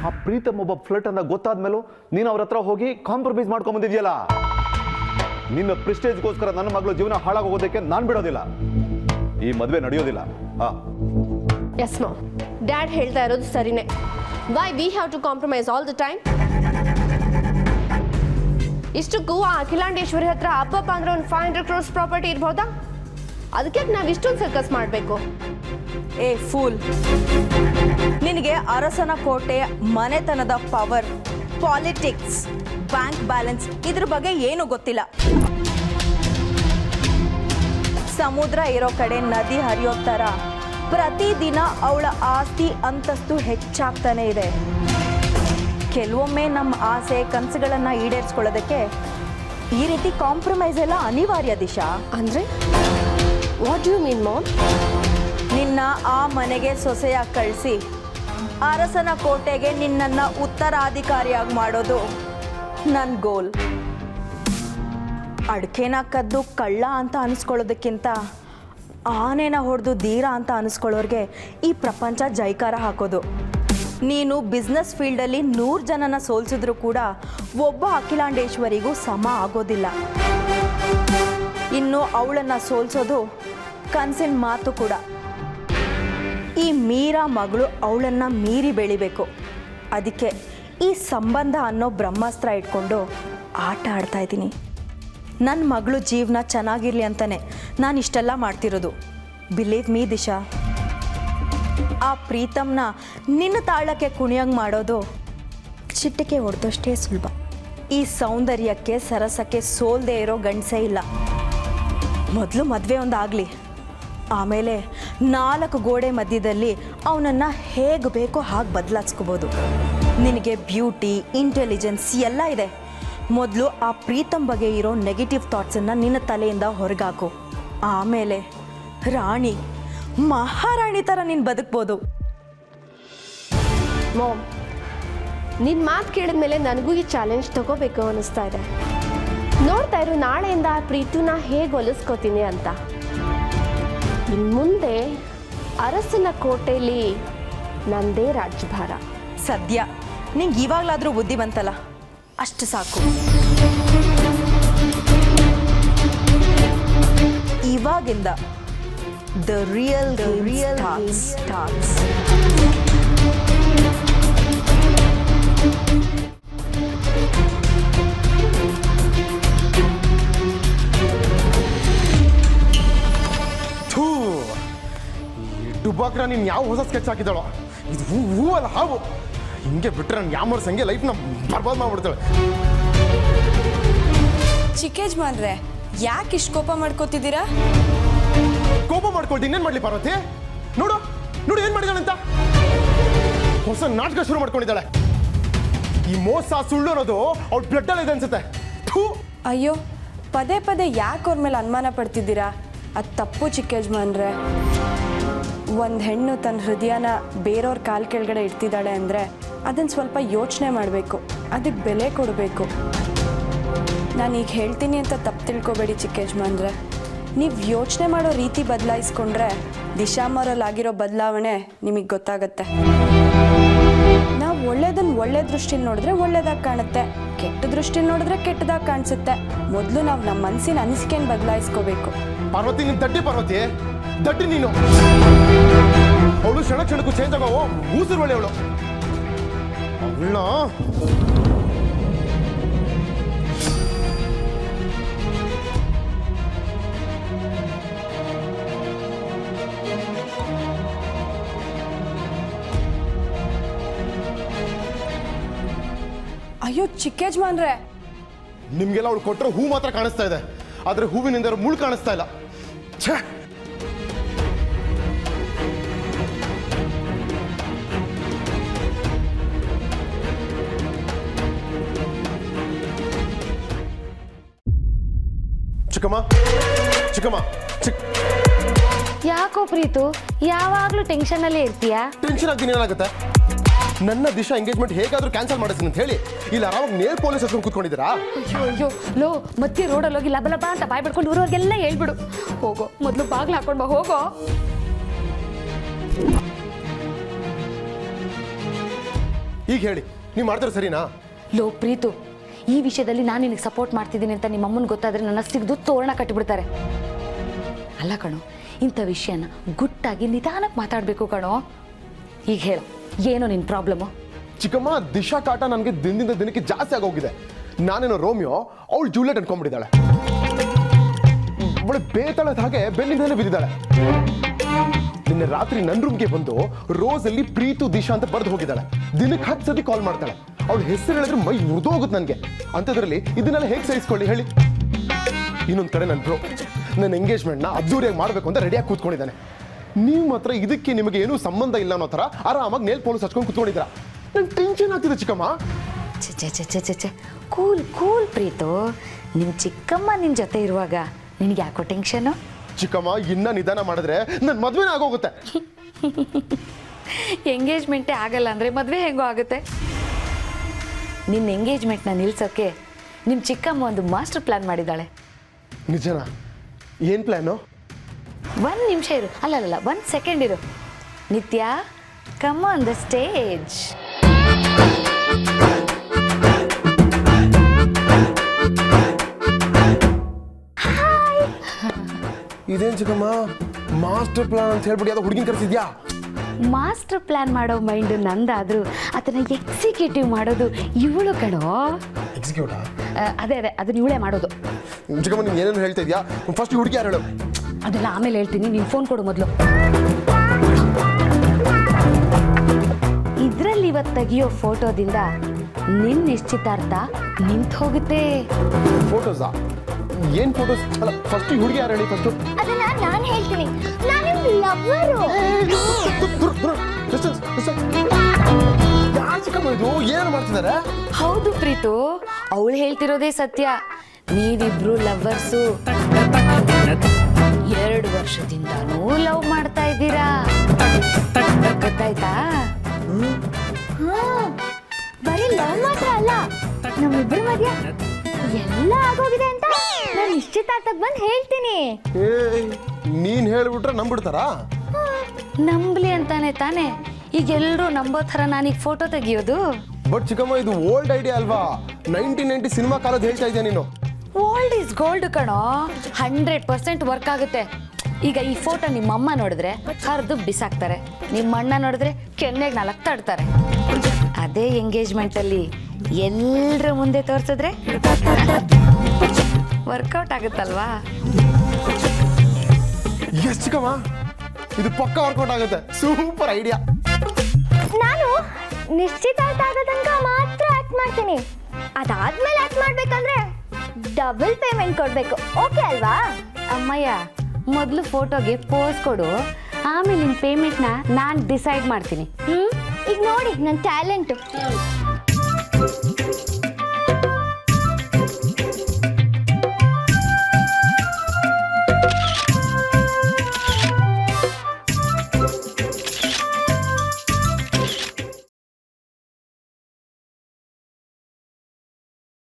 ಆ ಪ್ರೀತಮ್ ಒಬ್ಬ ಫ್ಲರ್ಟ್ ಅಂತ ಗೊತ್ತಾದ್ಮೇಲೂ ನೀನು ಅವ್ರ ಹತ್ರ ಹೋಗಿ ಕಾಂಪ್ರಮೈಸ್ ಮಾಡ್ಕೊಂಡ್ ಬಂದಿದ್ಯಲ್ಲ. ನಿನ್ನ ಪ್ರೆಸ್ಟೇಜ್ಗೋಸ್ಕರ ನನ್ನ ಮಗಳು ಜೀವನ ಹಾಳಾಗೋಗೋದಕ್ಕೆ ನಾನು ಬಿಡೋದಿಲ್ಲ. ಈ ಮದುವೆ ನಡೆಯೋದಿಲ್ಲ. ಎಸ್ ಮಾಮ್, ಡ್ಯಾಡ್ ಹೇಳ್ತಾ ಇರೋದು ಸರಿನೇ. Why we have to compromise all the time? ಇಷ್ಟಕ್ಕೂ ಆ ಅಖಿಲಾಂಡೇಶ್ವರಿ ಹತ್ರ ಅಪ್ಪಪ್ಪ ಅಂದ್ರೆ ಒಂದು 500 crores ಪ್ರಾಪರ್ಟಿ ಇರ್ಬೋದಾ? ಅದಕ್ಕೆ ನಾವು ಇಷ್ಟೊಂದು ಸರ್ಕಸ್ ಮಾಡಬೇಕು? ಏ ಫೂಲ್, ನಿನಗೆ ಅರಸನ ಕೋಟೆ, ಮನೆತನದ ಪವರ್, ಪಾಲಿಟಿಕ್ಸ್, ಬ್ಯಾಂಕ್ ಬ್ಯಾಲೆನ್ಸ್ ಇದ್ರ ಬಗ್ಗೆ ಏನು ಗೊತ್ತಿಲ್ಲ. ಸಮುದ್ರ ಇರೋ ಕಡೆ ನದಿ ಹರಿಯೋ ಥರ ಪ್ರತಿದಿನ ಅವಳ ಆಸ್ತಿ ಅಂತಸ್ತು ಹೆಚ್ಚಾಗ್ತಾನೆ ಇದೆ. ಕೆಲವೊಮ್ಮೆ ನಮ್ಮ ಆಸೆ ಕನಸುಗಳನ್ನು ಈಡೇರಿಸ್ಕೊಳ್ಳೋದಕ್ಕೆ ಈ ರೀತಿ ಕಾಂಪ್ರಮೈಸ್ ಎಲ್ಲ ಅನಿವಾರ್ಯ ದಿಶಾ. ಅಂದರೆ ವಾಟ್ ಯು ಮೀನ್ ಮಾಮ್? ನಿನ್ನ ಆ ಮನೆಗೆ ಸೊಸೆಯಾಗಿ ಕಳಿಸಿ ಅರಸನ ಕೋಟೆಗೆ ನಿನ್ನನ್ನು ಉತ್ತರಾಧಿಕಾರಿಯಾಗಿ ಮಾಡೋದು ನನ್ನ ಗೋಲ್. ಅಡ್ಕೆನ ಕದ್ದು ಕಳ್ಳ ಅಂತ ಅನಿಸ್ಕೊಳ್ಳೋದಕ್ಕಿಂತ ಆನೆನ ಹೊಡೆದು ಧೀರ ಅಂತ ಅನಿಸ್ಕೊಳ್ಳೋರಿಗೆ ಈ ಪ್ರಪಂಚ ಜೈಕಾರ ಹಾಕೋದು. ನೀನು ಬಿಸ್ನೆಸ್ ಫೀಲ್ಡಲ್ಲಿ 100 ಜನನ ಸೋಲ್ಸಿದ್ರು ಕೂಡ ಒಬ್ಬ ಅಖಿಲಾಂಡೇಶ್ವರಿಗೂ ಸಮ ಆಗೋದಿಲ್ಲ. ಇನ್ನು ಅವಳನ್ನು ಸೋಲ್ಸೋದು ಕನಸಿನ ಮಾತು ಕೂಡ. ಈ ಮೀರಾ ಮಗಳು ಅವಳನ್ನು ಮೀರಿ ಬೆಳಿಬೇಕು. ಅದಕ್ಕೆ ಈ ಸಂಬಂಧ ಅನ್ನೋ ಬ್ರಹ್ಮಾಸ್ತ್ರ ಇಟ್ಕೊಂಡು ಆಟ ಆಡ್ತಾ ಇದ್ದೀನಿ. ನನ್ನ ಮಗಳು ಜೀವನ ಚೆನ್ನಾಗಿರಲಿ ಅಂತಲೇ ನಾನು ಇಷ್ಟೆಲ್ಲ ಮಾಡ್ತಿರೋದು. ಬಿಲೀವ್ ಮೀ ದಿಶಾ, ಆ ಪ್ರೀತಮ್ನ ನಿನ್ನ ತಾಳಕ್ಕೆ ಕುಣಿಯಂಗೆ ಮಾಡೋದು ಚಿಟ್ಟಿಕೆ ಹೊಡೆದಷ್ಟೇ ಸುಲಭ. ಈ ಸೌಂದರ್ಯಕ್ಕೆ ಸರಸಕ್ಕೆ ಸೋಲ್ದೇ ಇರೋ ಗಂಡಸೇ ಇಲ್ಲ. ಮೊದಲು ಮದುವೆ ಒಂದಾಗಲಿ, ಆಮೇಲೆ 4 ಗೋಡೆ ಮಧ್ಯದಲ್ಲಿ ಅವನನ್ನು ಹೇಗೆ ಬೇಕೋ ಹಾಗೆ ಬದಲಾಯಿಸ್ಕೋಬೋದು. ನಿನಗೆ ಬ್ಯೂಟಿ, ಇಂಟೆಲಿಜೆನ್ಸ್ ಎಲ್ಲ ಇದೆ. ಮೊದಲು ಆ ಪ್ರೀತಮ್ ಬಗ್ಗೆ ಇರೋ ನೆಗೆಟಿವ್ ಥಾಟ್ಸನ್ನು ನಿನ್ನ ತಲೆಯಿಂದ ಹೊರಗಾಕು. ಆಮೇಲೆ ರಾಣಿ, ಮಹಾರಾಣಿ ಥರ ನೀನು ಬದುಕ್ಬೋದು. ಮಾಮ್, ನಿನ್ನ ಮಾತು ಕೇಳಿದ ಮೇಲೆ ನನಗೂ ಈ ಚಾಲೆಂಜ್ ತಗೋಬೇಕು ಅನ್ನಿಸ್ತಾ ಇದೆ. ನೋಡ್ತಾ ಇರು, ನಾಳೆಯಿಂದ ಆ ಪ್ರೀತಿನ ಹೇಗೆ ಹೊಲಿಸ್ಕೋತೀನಿ ಅಂತ. ಇನ್ನು ಮುಂದೆ ಅರಸನ ಕೋಟೆಯಲ್ಲಿ ನಂದೇ ರಾಜ್ಯಭಾರ. ಸದ್ಯ ನಿಂಗೆ ಇವಾಗಲಾದರೂ ಬುದ್ಧಿ ಬಂತಲ್ಲ, ಅಷ್ಟು ಸಾಕು. ಇವಾಗಿಂದ ದ ರಿಯಲ್ ಸ್ಟಾರ್ಟ್ಸ್. ಡುಬಾಕ್ರ ನೀನು ಯಾವ ಹೊಸ ಸ್ಕೆಚ್ ಹಾಕಿದಾಳೋ, ಇದು ಹೂ ಅಲ್ಲ ಹಾವು. ಹಿಂಗೆ ಬಿಟ್ರೆ ನಾನು ಯಾಮರ್ ಸಂಗೆ ಲೈಫ್ನ ಬರ್ಬಾದ್ ಮಾಡ್ಬಿಡ್ತಾಳೆ. ಚಿಕ್ಕ ಯಜಮಾನ್ರೆ, ಯಾಕೆ ಇಷ್ಟು ಕೋಪ ಮಾಡ್ಕೋತಿದ್ದೀರಾ? ಕೋಪ ಮಾಡ್ಕೊಳ್ತೀನಿ, ಇನ್ನೇನು ಮಾಡಲಿ ಪಾರ್ವತಿ? ನೋಡು ನೋಡು ಏನು ಮಾಡಿದಾಳಂತ. ಹೊಸ ನಾಟಕ ಶುರು ಮಾಡ್ಕೊಂಡಿದ್ದಾಳೆ. ಈ ಮೋಸ ಸುಳ್ಳು ಅನ್ನೋದು ಅವ್ಳ ಬ್ಲಡ್ಡಲ್ಲಿ ಇದೆ ಅನ್ಸುತ್ತೆ. ಅಯ್ಯೋ, ಪದೇ ಪದೇ ಯಾಕೆ ಅವ್ರ ಮೇಲೆ ಅನುಮಾನ ಪಡ್ತಿದ್ದೀರಾ? ಅದು ತಪ್ಪು ಚಿಕ್ಕ ಯಜಮಾನ್ರೆ. ಒಂದು ಹೆಣ್ಣು ತನ್ನ ಹೃದಯನ ಬೇರೆಯವ್ರ ಕಾಲು ಕೆಳಗಡೆ ಇಡ್ತಿದ್ದಾಳೆ ಅಂದರೆ ಅದನ್ನು ಸ್ವಲ್ಪ ಯೋಚನೆ ಮಾಡಬೇಕು, ಅದಕ್ಕೆ ಬೆಲೆ ಕೊಡಬೇಕು. ನಾನೀಗ ಹೇಳ್ತೀನಿ ಅಂತ ತಪ್ಪು ತಿಳ್ಕೊಬೇಡಿ ಚಿಕ್ಕ ಯಜಮಾನ್ರೆ. ನೀವು ಯೋಚನೆ ಮಾಡೋ ರೀತಿ ಬದಲಾಯಿಸ್ಕೊಂಡ್ರೆ ದಿಶಾಮರಲ್ಲಾಗಿರೋ ಬದಲಾವಣೆ ನಿಮಗೆ ಗೊತ್ತಾಗತ್ತೆ. ನಾವು ಒಳ್ಳೇದನ್ನು ಒಳ್ಳೆ ದೃಷ್ಟಿಲಿ ನೋಡಿದ್ರೆ ಒಳ್ಳೇದಾಗಿ ಕಾಣುತ್ತೆ, ಕೆಟ್ಟ ದೃಷ್ಟಿಲಿ ನೋಡಿದ್ರೆ ಕೆಟ್ಟದಾಗಿ ಕಾಣಿಸುತ್ತೆ. ಮೊದಲು ನಾವು ನಮ್ಮ ಮನಸ್ಸಿನ ಅನಿಸಿಕೆಯನ್ನು ಬದಲಾಯಿಸ್ಕೋಬೇಕು. ಪಾರ್ವತಿ, ನೀನು ದಡ್ಡಿ ಪಾರ್ವತಿ, ದಡ್ಡಿ ನೀನು. ಅವಳು ಕ್ಷಣಕ್ಕೂ ಚೇಂಜ್ ಆಗೋ ಊಸರು ಒಳ್ಳೆ ಅವಳು. ಅವಳನ್ನ ಅಯ್ಯೋ ಚಿಕ್ಕ ಯಜಮಾನ್ರೆ, ನಿಮ್ಗೆಲ್ಲ ಅವಳು ಕೊಟ್ಟರೆ ಹೂ ಮಾತ್ರ ಕಾಣಿಸ್ತಾ ಇದೆ, ಆದ್ರೆ ಹೂವಿನಿಂದ ಮುಳ್ಳು ಕಾಣಿಸ್ತಾ ಇಲ್ಲ. ಛೇ, ಚಿಕ್ಕಮ್ಮ ಚಿಕ್ಕಮ್ಮ ಯಾಕೋ ಪ್ರೀತು, ಯಾವಾಗಲೂ ಟೆನ್ಷನಲ್ಲೇ ಇರ್ತೀಯಾ? ಟೆನ್ಷನ್ ಆಗ್ತೀನಿ, ಏನಾಗುತ್ತೆ? ನನ್ನ ದಿಶಾ ಎಂಗೇಜ್ಮೆಂಟ್ ಹೇಗಾದ್ರೂ ಕ್ಯಾನ್ಸಲ್ ಮಾಡಿಸ್ತೀನಿ ಅಂತ ಹೇಳಿ ಇಲ್ಲಿ ಆರಾಮಾಗಿ ನೇಲ್ ಪೊಲೀಸ್ ಹತ್ರ ಕೂತ್ಕೊಂಡಿದ್ದೀರಾ? ಅಯ್ಯೋ ಅಯ್ಯೋ ಲೋ, ಮತ್ತೆ ರೋಡಲ್ಲಿ ಹೋಗಿ ಲಬ ಲಬ ಅಂತ ಬಾಯ್ ಬಿಡ್ಕೊಂಡು ಊರವ್ರಿಗೆಲ್ಲ ಹೇಳ್ಬಿಡು. ಹೋಗೋ, ಮೊದಲು ಬಾಗ್ಲು ಹಾಕೊಂಡು ಬಾ, ಹೋಗೋ. ಈಗ ಹೇಳಿ, ನೀವು ಮಾಡ್ತಾರೆ ಸರಿನಾ? ಲೋ ಪ್ರೀತು, ಈ ವಿಷಯದಲ್ಲಿ ನಾನು ನಿನಗೆ ಸಪೋರ್ಟ್ ಮಾಡ್ತಿದ್ದೀನಿ ಅಂತ ನಿಮ್ಮ ಅಮ್ಮನ ಗೊತ್ತಾದ್ರೆ ನನ್ನ ಸಿಗ್ದು ತೋರಣ ಕಟ್ಟಿಬಿಡ್ತಾರೆ. ಅಲ್ಲ ಕಣೋ, ಇಂಥ ವಿಷಯನ ಗುಟ್ಟಾಗಿ ನಿಧಾನಕ್ಕೆ ಮಾತಾಡಬೇಕು ಕಣೋ. ಈಗ ಹೇಳು, ಏನೋ ನಿನ್ನ ಪ್ರಾಬ್ಲಮ್ಮು? ಚಿಕ್ಕಮ್ಮ, ದಿಶಾ ಕಾಟ ನನಗೆ ದಿನದಿಂದ ದಿನಕ್ಕೆ ಜಾಸ್ತಿ ಆಗೋಗಿದೆ. ನಾನೇನೋ ರೋಮಿಯೋ, ಅವಳು ಜೂಲಿಯಟ್ ಅನ್ಕೊಂಡ್ಬಿಟ್ಟಿದ್ದಾಳೆ. ಅವಳು ಬೇತಾಳದ ಹಾಗೆ ಬೆನ್ನಿಂದಲೇ ಬಿದ್ದಿದ್ದಾಳೆ. ನಿನ್ನೆ ರಾತ್ರಿ ನನ್ನ ರೂಮ್ಗೆ ಬಂದು ರೋಸಲ್ಲಿ ಪ್ರೀತು ದಿಶಾ ಅಂತ ಬರೆದು ಹೋಗಿದ್ದಾಳೆ. ದಿನಕ್ಕೆ 10 ಸತಿ ಕಾಲ್ ಮಾಡ್ತಾಳೆ. ಅವಳು ಹೆಸರು ಹೇಳಿದ್ರೆ ಮೈ ಮುರಿದೋಗುತ್ತೆ ನನಗೆ. ಅಂಥದ್ರಲ್ಲಿ ಇದನ್ನೆಲ್ಲ ಹೇಗೆ ಸಹಿಸ್ಕೊಳ್ಳಿ ಹೇಳಿ? ಇನ್ನೊಂದು ಕಡೆ ನನ್ನ ಬ್ರೋ ನನ್ನ ಎಂಗೇಜ್ಮೆಂಟ್ನ ಅದ್ದೂರಿಯಾಗಿ ಮಾಡಬೇಕು ಅಂತ ರೆಡಿಯಾಗಿ ಕೂತ್ಕೊಂಡಿದ್ದಾನೆ. ನೀವು ಮಾತ್ರ ಇದಕ್ಕೆ ನಿಮಗೆ ಏನೂ ಸಂಬಂಧ ಇಲ್ಲ ಅನ್ನೋ ಥರ ಆರಾಮಾಗಿ ನೇಲ್ ಪೋಲಿಸ್ ಹಚ್ಕೊಂಡು ಕೂತ್ಕೊಂಡಿದ್ದೀರಾ. ನಂಗೆ ಟೆನ್ಷನ್ ಆಗ್ತಿದೆ ಚಿಕ್ಕಮ್ಮ. ಚೆ ಕೂಲ್ ಕೂಲ್ ಪ್ರೀತು, ನಿಮ್ಮ ಚಿಕ್ಕಮ್ಮ ನಿನ್ನ ಜೊತೆ ಇರುವಾಗ ನಿನಗೆ ಯಾಕೋ ಟೆನ್ಷನು? ಚಿಕ್ಕಮ್ಮ, ಇನ್ನ ನಿಧಾನ ಮಾಡಿದ್ರೆ ನನ್ನ ಮದುವೆನೇ ಆಗೋಗುತ್ತೆ. ಎಂಗೇಜ್ಮೆಂಟೇ ಆಗಲ್ಲ ಅಂದರೆ ಮದುವೆ ಹೆಂಗೋ ಆಗುತ್ತೆ? ನಿನ್ನ ಎಂಗೇಜ್ಮೆಂಟ್ನ ನಿಲ್ಸೋಕ್ಕೆ ನಿಮ್ಮ ಚಿಕ್ಕಮ್ಮ ಒಂದು ಮಾಸ್ಟರ್ ಪ್ಲ್ಯಾನ್ ಮಾಡಿದ್ದಾಳೆ. ನಿಜನಾ? ಏನು ಪ್ಲ್ಯಾನು? 1 ನಿಮಿಷ ಇರು, ಅಲ್ಲ 1 ಸೆಕೆಂಡ್ ಇರು. ನಿತ್ಯ, ಕಮ್ ಆನ್ ದ ಸ್ಟೇಜ್. ಇದೇನು ಚಿಕ್ಕಮ್ಮ, ಮಾಸ್ಟರ್ ಪ್ಲಾನ್ ಅಂತ ಹೇಳ್ಬಿಡಿ ಅದು ಹುಡುಗಿನ ಕರೆಸಿದ್ಯಾ? ಮಾಸ್ಟರ್ ಪ್ಲ್ಯಾನ್ ಮಾಡೋ ಮೈಂಡು ನಂದಾದರೂ ಅದನ್ನು ಎಕ್ಸಿಕ್ಯೂಟಿವ್ ಮಾಡೋದು ಇವಳು ಕಣೋ. ಎಕ್ಸಿಕ್ಯೂಟಾ? ಅದೇ ಅದನ್ನ ಇವಳೇ ಮಾಡೋದು. ಚಿಕ್ಕಮ್ಮ, ನೀನು ಏನೇನು ಹೇಳ್ತಾ ಇದೆಯಾ? ಫಸ್ಟ್ ಹುಡುಗಿ ಯಾರು ಹೇಳು? ಅದೆಲ್ಲ ಆಮೇಲೆ ಹೇಳ್ತೀನಿ, ನೀನು ಫೋನ್ ಕೊಡು ಮೊದಲು. ಇದರಲ್ಲಿ ಇವತ್ತು ತೆಗಿಯೋ ಫೋಟೋದಿಂದ ನಿನ್ನ ನಿಶ್ಚಿತಾರ್ಥ ನಿಂತು ಹೋಗುತ್ತೆ. ಫೋಟೋಸಾ? ಏನು ಫೋಟೋಸ್? ಅಲ್ಲ, ಫಸ್ಟ್ ಹುಡುಗಿ ಯಾರು ಹೇಳಿ ಫಸ್ಟು? ಅದನ್ನ ನಾನು ಹೇಳ್ತೀನಿ. ನಾನು ಲವ್ವರು. ಯಾರು ಚಿಕ್ಕಮ್ಮ ಇದು? ಏನು ಮಾಡ್ತಿದ್ದಾರೆ? ಹೌದು ಪ್ರೀತು, ಅವಳು ಹೇಳ್ತಿರೋದೇ ಸತ್ಯ. ನೀವಿಬ್ರು ಲವ್ವರ್ಸು. 2 ವರ್ಷದಿಂದನೂ ಲವ್ ಮಾಡ್ತಾ ಇದ್ದೀರಾ, ಗೊತ್ತಾಯ್ತಾ? ಬರೀ ಲವ್ ಮಾತ್ರ ಅಲ್ಲ, ನಮ್ಮಿಬ್ರ ಮಧ್ಯ ಎಲ್ಲ ಆಗೋಗಿದೆ ಅಂತ ನಾನು ನಿಶ್ಚಿತಾರ್ಥಕ್ಕೆ ಬಂದು ಹೇಳ್ತೀನಿ. ನೀನು ಹೇಳ್ಬಿಟ್ರೆ ನಂಬಿಡ್ತಾರಾ? ನಂಬ್ಲಿ ಅಂತಾನೆ ತಾನೆ ಈಗ ಎಲ್ಲರೂ ನಂಬೋ ಥರ ನಾನೀಗ ಫೋಟೋ ತೆಗಿಯೋದು. ಬಟ್ ಚಿಕ್ಕಮ್ಮ, ಇದು ಓಲ್ಡ್ ಐಡಿಯಾ ಅಲ್ವಾ? 1990 ಸಿನಿಮಾ ಕಾಲದ ಹೇಳ್ತಾ ಇದೆಯಾ ನೀನು? ಓಲ್ಡ್ ಈಸ್ ಗೋಲ್ಡ್ ಕಣೋ, 100% ವರ್ಕ್ ಆಗುತ್ತೆ. ಈಗ ಈ ಫೋಟೋ ನಿಮ್ಮಮ್ಮ ನೋಡಿದ್ರೆ ಹರಿದು ಬಿಸಾಕ್ತಾರೆ, ನಿಮ್ಮ ಅಣ್ಣ ನೋಡಿದ್ರೆ ಕೆನ್ನೆಗೆ 4 ತಡ್ತಾರೆ. ಅದೇ ಎಂಗೇಜ್ಮೆಂಟಲ್ಲಿ ಎಲ್ಲರ ಮುಂದೆ ತೋರಿಸಿದ್ರೆ ವರ್ಕೌಟ್ ಆಗುತ್ತಲ್ವಾ? ಎಸ್ ಚಿಕ್ಕಮ್ಮ, ಇದು ಪಕ್ಕ ವರ್ಕೌಟ್ ಆಗುತ್ತೆ. Super idea. ನಾನು ನಿಶ್ಚಿತಾರ್ಥ ಆಗೋ ತನಕ ಮಾತ್ರ ಆಕ್ಟ್ ಮಾಡ್ತೀನಿ. ಅದಾದ್ಮೇಲೆ ಆಕ್ಟ್ ಮಾಡ್ಬೇಕಂದ್ರೆ ಡಬಲ್ ಪೇಮೆಂಟ್ ಕೊಡ್ಬೇಕು. ಓಕೆ ಅಲ್ವಾ? ಅಮ್ಮಯ್ಯ, ಮೊದಲು ಫೋಟೋಗೆ ಪೋಸ್ ಕೊಡು, ಆಮೇಲೆ ನಿನ್ನ ಪೇಮೆಂಟ್ನ ನಾನು ಡಿಸೈಡ್ ಮಾಡ್ತೀನಿ. ಈಗ ನೋಡಿ ನನ್ನ ಟ್ಯಾಲೆಂಟು.